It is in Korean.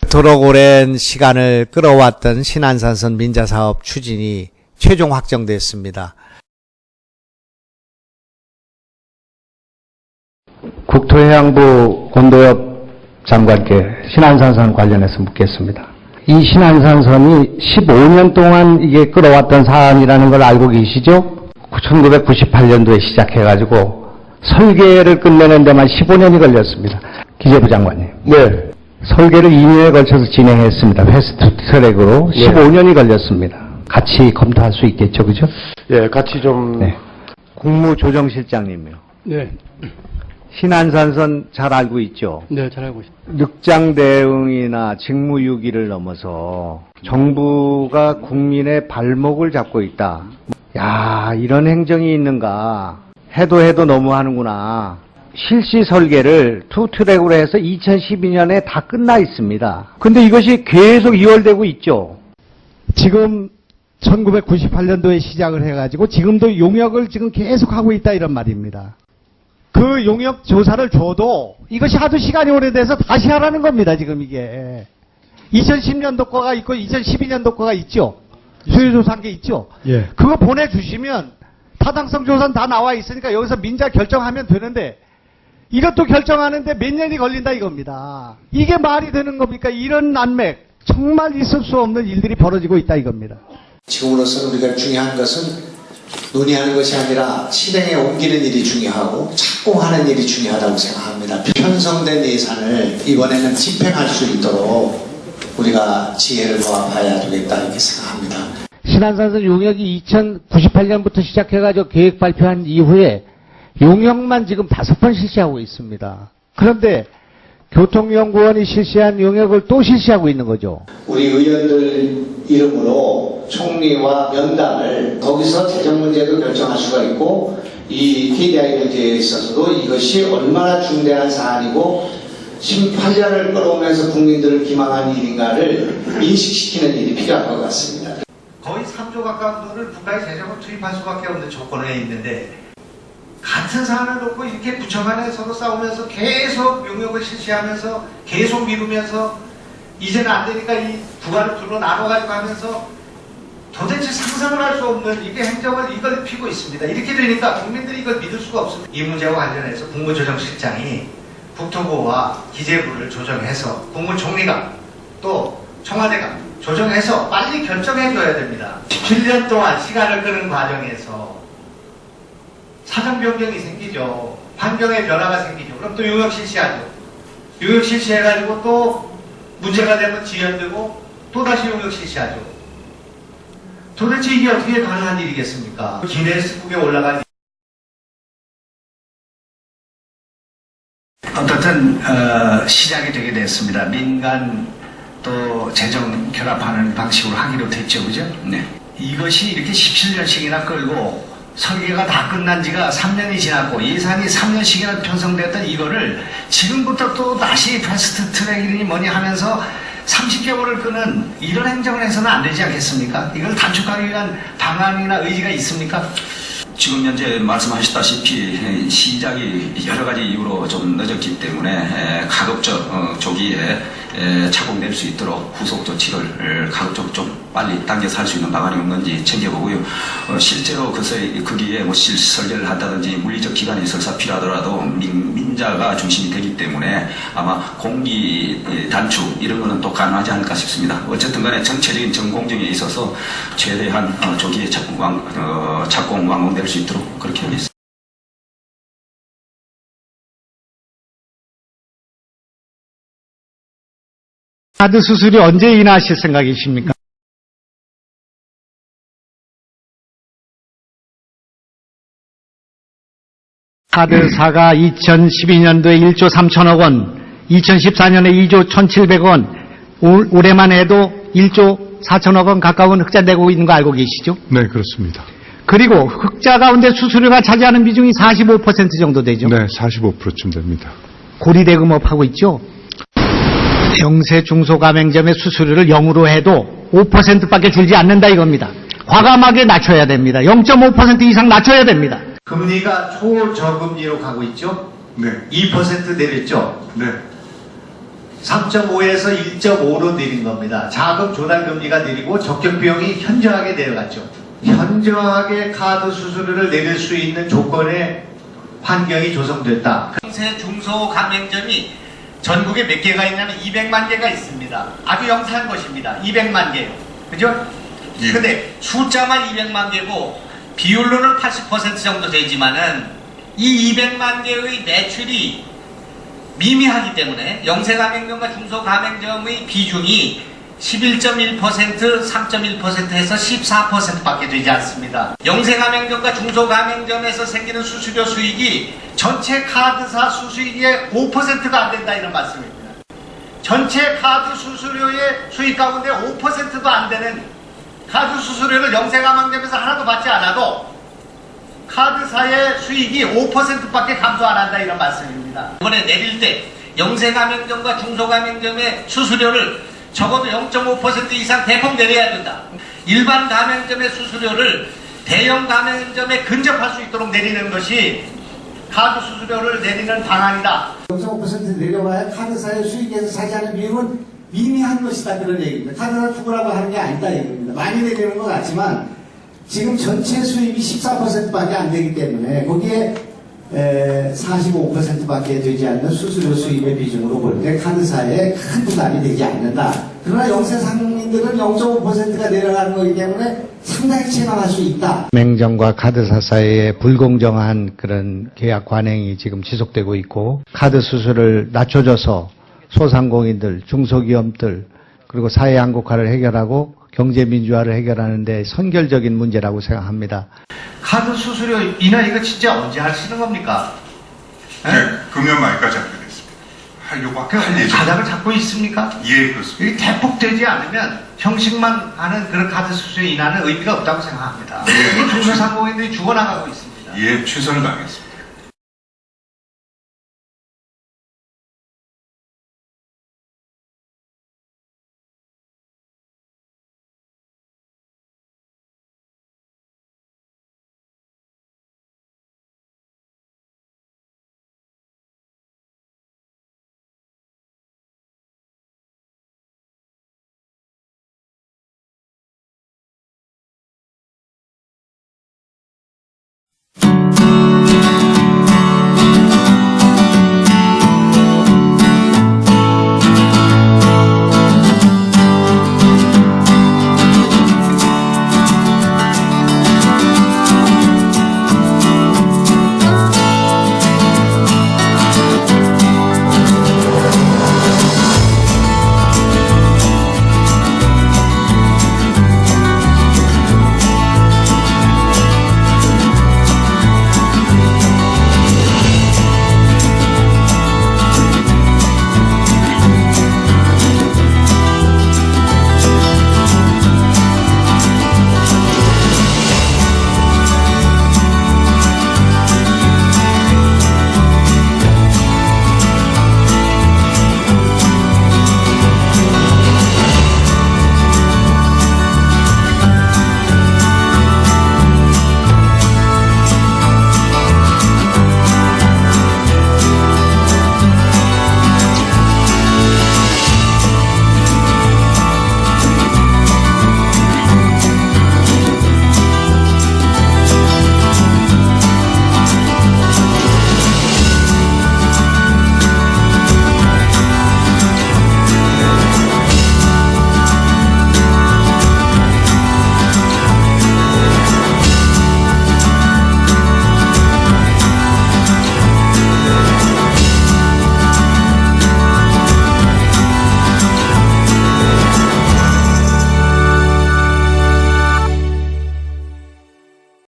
그토록 오랜 시간을 끌어왔던 신안산선 민자사업 추진이 최종 확정됐습니다. 국토해양부 건도엽 장관께 신안산선 관련해서 묻겠습니다. 이 신안산선이 15년 동안 이게 끌어왔던 사안이라는 걸 알고 계시죠? 1998년도에 시작해가지고 설계를 끝내는 데만 15년이 걸렸습니다. 기재부 장관님. 네. 설계를 2년에 걸쳐서 진행했습니다. 패스트 트랙으로 15년이 걸렸습니다. 같이 검토할 수 있겠죠, 그죠? 예, 같이 좀. 네. 국무조정실장님이요. 네, 신안산선 잘 알고 있죠? 네, 잘 알고 있습니다. 늑장 대응이나 직무유기를 넘어서 정부가 국민의 발목을 잡고 있다. 야, 이런 행정이 있는가. 해도 너무 하는구나. 실시 설계를 투트랙으로 해서 2012년에 다 끝나 있습니다. 근데 이것이 계속 이월되고 있죠. 지금 1998년도에 시작을 해가지고 지금도 용역을 지금 계속 하고 있다 이런 말입니다. 그 용역 조사를 줘도 이것이 하도 시간이 오래돼서 다시 하라는 겁니다. 지금 이게 2010년도 거가 있고 2012년도 거가 있죠. 수요조사한 게 있죠. 예. 그거 보내주시면 타당성 조사는 다 나와 있으니까 여기서 민자 결정하면 되는데 이것도 결정하는데 몇 년이 걸린다 이겁니다. 이게 말이 되는 겁니까? 이런 난맥 정말 있을 수 없는 일들이 벌어지고 있다 이겁니다. 지금으로서는 우리가 중요한 것은 논의하는 것이 아니라 실행에 옮기는 일이 중요하고 착공하는 일이 중요하다고 생각합니다. 편성된 예산을 이번에는 집행할 수 있도록 우리가 지혜를 모아봐야 되겠다 이렇게 생각합니다. 신안산선 용역이 2098년부터 시작해가지고 계획 발표한 이후에 용역만 지금 5번 실시하고 있습니다. 그런데 교통연구원이 실시한 용역을 또 실시하고 있는 거죠. 우리 의원들 이름으로 총리와 면담을 거기서 재정 문제도 결정할 수가 있고 이 KDI 문제에 있어서도 이것이 얼마나 중대한 사안이고 18년을 끌어오면서 국민들을 기망한 일인가를 인식시키는 일이 필요할 것 같습니다. 거의 3조 가까운 돈을 국가의 재정을 투입할 수밖에 없는 조건에 있는데 같은 사안을 놓고 이렇게 부처 간에 서로 싸우면서 계속 용역을 실시하면서 계속 미루면서 이제는 안 되니까 이 부가를 둘로 나눠가지고 하면서 도대체 상상을 할 수 없는 이게 행정을 이걸 피고 있습니다. 이렇게 되니까 국민들이 이걸 믿을 수가 없습니다. 이 문제와 관련해서 국무조정실장이 국토부와 기재부를 조정해서 국무총리가 또 청와대가 조정해서 빨리 결정해줘야 됩니다. 17년 동안 시간을 끄는 과정에서 사정 변경이 생기죠. 환경의 변화가 생기죠. 그럼 또 용역 실시하죠. 용역 실시해가지고 또 문제가 되면 지연되고 또 다시 용역 실시하죠. 도대체 이게 어떻게 가능한 일이겠습니까? 기네스북에 올라간 어떻든 시작이 되게 됐습니다. 민간 또 재정 결합하는 방식으로 하기로 됐죠, 그죠? 네. 이것이 이렇게 17년씩이나 끌고 설계가 다 끝난 지가 3년이 지났고 예산이 3년씩이나 편성됐던 이거를 지금부터 또 다시 패스트 트랙이니 뭐니 하면서 30개월을 끄는 이런 행정을 해서는 안 되지 않겠습니까? 이걸 단축하기 위한 방안이나 의지가 있습니까? 지금 현재 말씀하셨다시피 시작이 여러 가지 이유로 좀 늦었기 때문에 가급적 조기에 착공될 수 있도록 후속 조치를 가급적 좀 빨리 당겨서 할 수 있는 방안이 없는지 챙겨보고요. 실제로 거기에 뭐 실설계를 한다든지 물리적 기간이 설사 필요하더라도 민자가 중심이 되기 때문에 아마 공기 단축 이런 거는 또 가능하지 않을까 싶습니다. 어쨌든 간에 전체적인 정공정에 있어서 최대한 조기에 착공 완공될 수 있도록 그렇게 하겠습니다. 카드 수수료 언제 인하하실 생각이십니까? 카드사가 2012년도에 1조 3천억 원, 2014년에 2조 1,700원, 올해만 해도 1조 4천억 원 가까운 흑자 내고 있는 거 알고 계시죠? 네, 그렇습니다. 그리고 흑자 가운데 수수료가 차지하는 비중이 45% 정도 되죠? 네, 45%쯤 됩니다. 고리대금업하고 있죠? 영세 중소가맹점의 수수료를 0으로 해도 5%밖에 줄지 않는다 이겁니다. 과감하게 낮춰야 됩니다. 0.5% 이상 낮춰야 됩니다. 금리가 초저금리로 가고 있죠? 네. 2% 내렸죠? 네. 3.5에서 1.5로 내린 겁니다. 자금 조달 금리가 내리고 적격 비용이 현저하게 내려갔죠. 현저하게 카드 수수료를 내릴 수 있는 조건의 환경이 조성됐다. 새 중소 가맹점이 전국에 몇 개가 있냐면 200만 개가 있습니다. 아주 영세한 것입니다. 200만 개요. 그죠? 예. 근데 숫자만 200만 개고 비율로는 80% 정도 되지만은 이 200만 개의 매출이 미미하기 때문에 영세가맹점과 중소가맹점의 비중이 11.1%, 3.1%에서 14%밖에 되지 않습니다. 영세가맹점과 중소가맹점에서 생기는 수수료 수익이 전체 카드사 수수익의 5%가 안 된다 이런 말씀입니다. 전체 카드 수수료의 수익 가운데 5%도 안 되는 카드 수수료를 영세가맹점에서 하나도 받지 않아도 카드사의 수익이 5%밖에 감소 안 한다 이런 말씀입니다. 이번에 내릴 때 영세가맹점과 중소가맹점의 수수료를 적어도 0.5% 이상 대폭 내려야 된다. 일반 가맹점의 수수료를 대형 가맹점에 근접할 수 있도록 내리는 것이 카드 수수료를 내리는 방안이다. 0.5% 내려와야 카드사의 수익에서 차지하는 비율은 미미한 것이다 그런 얘기입니다. 카드사 죽으라고 하는 게 아니다 얘기입니다. 많이 내리는 것 같지만 지금 전체 수입이 14%밖에 안 되기 때문에 거기에 45%밖에 되지 않는 수수료 수입의 비중으로 볼 때 카드사에 큰 부담이 되지 않는다. 그러나 영세 상인들은 0.5%가 내려가는 거기 때문에 상당히 체감할 수 있다. 가맹점과 카드사 사이에 불공정한 그런 계약 관행이 지금 지속되고 있고 카드 수수료를 낮춰줘서 소상공인들, 중소기업들 그리고 사회 한국화를 해결하고 경제 민주화를 해결하는 데 선결적인 문제라고 생각합니다. 카드 수수료 인하 이거 진짜 언제 하시는 겁니까? 네, 금년 말까지 하게 됐습니다. 하려고 할 예정. 가닥을 잡고 있습니까? 예, 그렇습니다. 이게 대폭되지 않으면 형식만 하는 그런 카드 수수료 인하는 의미가 없다고 생각합니다. 예, 중소상공인들이 죽어나가고 있습니다. 예, 최선을 다하겠습니다.